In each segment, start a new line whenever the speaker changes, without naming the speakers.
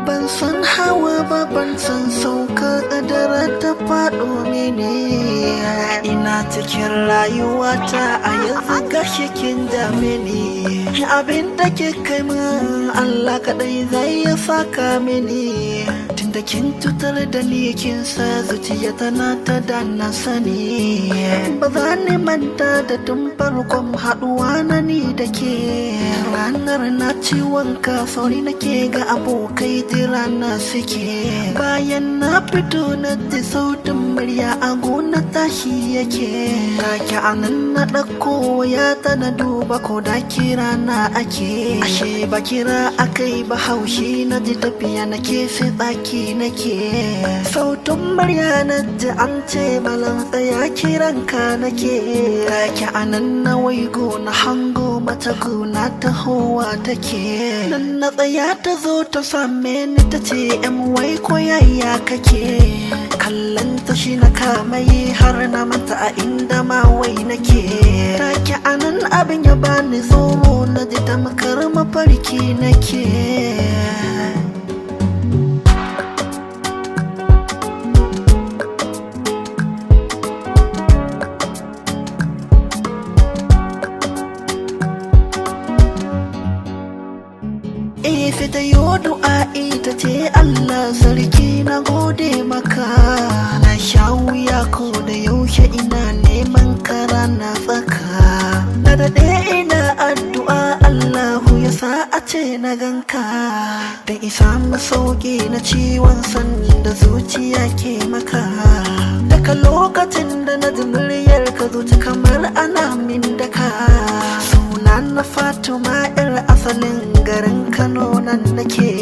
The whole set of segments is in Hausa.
Ban san hawa ba ban san sauka kadara ta faɗo mini. Ina cikin rayuwata a yanzu gashi kin dame ni. Abin da ke kai min Allah kaɗai zai ya saka mini. Tunda kin cutar da ni kin sa zuciya tana ta dana sani. Ba za ni manta da tun farkon haɗuwa na ni da ke. Ranar na ciwon ka sauri nake ga abokai jira na suke. Bayan na fito na ji sautin murya a gona tashi yake. Take anan na ɗauko ya ta na duba ko da kira na ake. Ashe ba kira akai ba haushi na ji tafiya nake sai tsaki nake. Sautin murya na ji an ce malam tsaya kiran ka nake. Take anan na waigo na hango mata gona ta hawa take. Nan na tsaya ta zo ta same ni ta ce yan wai ko yaya kake. Kallon ta shi na kama yi har na manta a inda ma wai nake. Take anan abin ya bani tsoro na ji tamkar mafarki nake. Sai ta yi du'a'i ta ce Allah sarki na gode maka. Na sha wuya ko da yaushe ina neman kara na tsaka. Na daɗe ina addu'a Allahu ya sa a ce na ganka. Da isa masauki na ciwon san da zuciya ke maka. Daga lokacin da na ji muryar ka zuci kamar ana min daka. Suna na Fatima 'yar asalin garin Kano nan nake.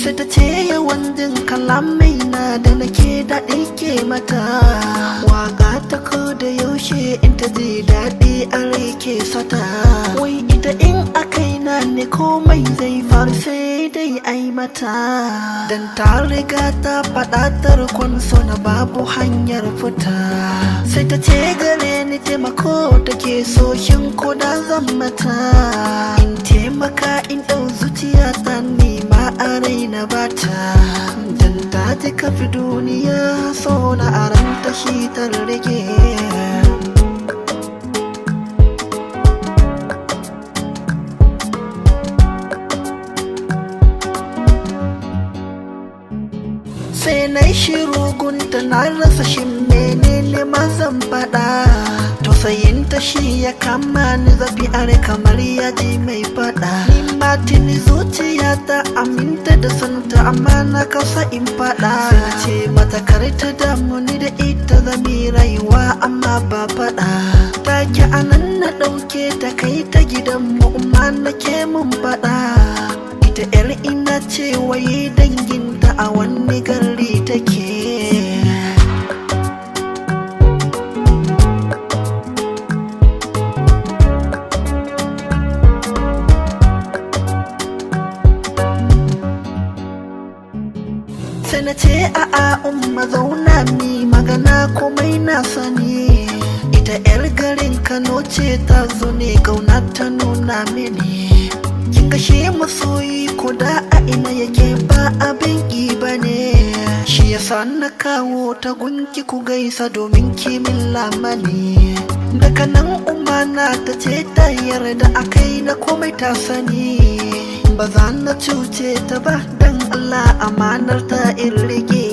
Sai ta ce yawan jin kalamai na da nake daɗi ke mata. Waka ta ko da yaushe in ta ji daɗi a rai ke sata. Wai ita in akai na ne komai zai faru sai dai ai mata. Dan ta riga ta faɗa tarkon so na babu hanyar fita. Sai ta ce gare ni taimako take so shin ko da zan mata. In taimaka in ɗau zuciya ta nima a rai na bata. Dan ta ji kafi duniya so na aranta shi ta rage. Sai na shiru gunta na rasa shin menene ma zan faɗa. Tausayinta shi ya kama ni zafi are kamar yaji mai faɗa. Ni ma tuni zuciya ta aminta da santa amma na kasa in faɗa. Sai ce mata kar ta damu ni da ita zami rayuwa amma ba faɗa. Take anan na ɗauke ta kai ta gidan mu umma nake mun faɗa. Ita 'yar ina ce wai danginta a wani gari take. Sai na ce a'a umma zauna mi magana komai na sani. Ita 'yar garin Kano ce ta zo ne gauna ta nuna mini. Kin ga shi masoyi ko da a ina yake ba abin ki bane. Shi yasa na kawo ta gunki ku gaisa domin kimin lamani. Daga nan umana ta ce ta yarda akai na komai ta sani. Ba za na cuce ta ba dan Allah amanar ta in rike.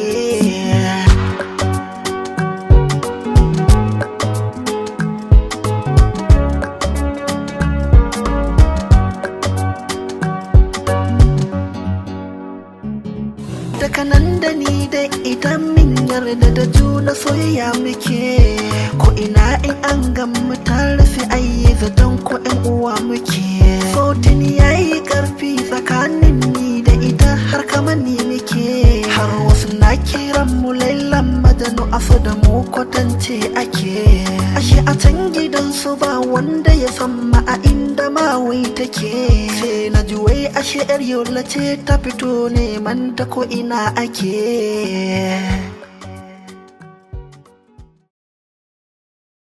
Daga nan da ni da ita min yarda da juna soyayya muke. Ko ina in an gamu tare sai ayi zaton ko 'yan uwa muke. Sautin yayi karfi tsakanin ni da ita har kamar ni muke. Har wasu na kiran mu lailan madanu aso da mu kwatance ake. ashe a can gidansu ba wanda ya san ma a inda mawai take. Sai na ji wai ashe yar yola ce ta fito neman ta ko ina ake.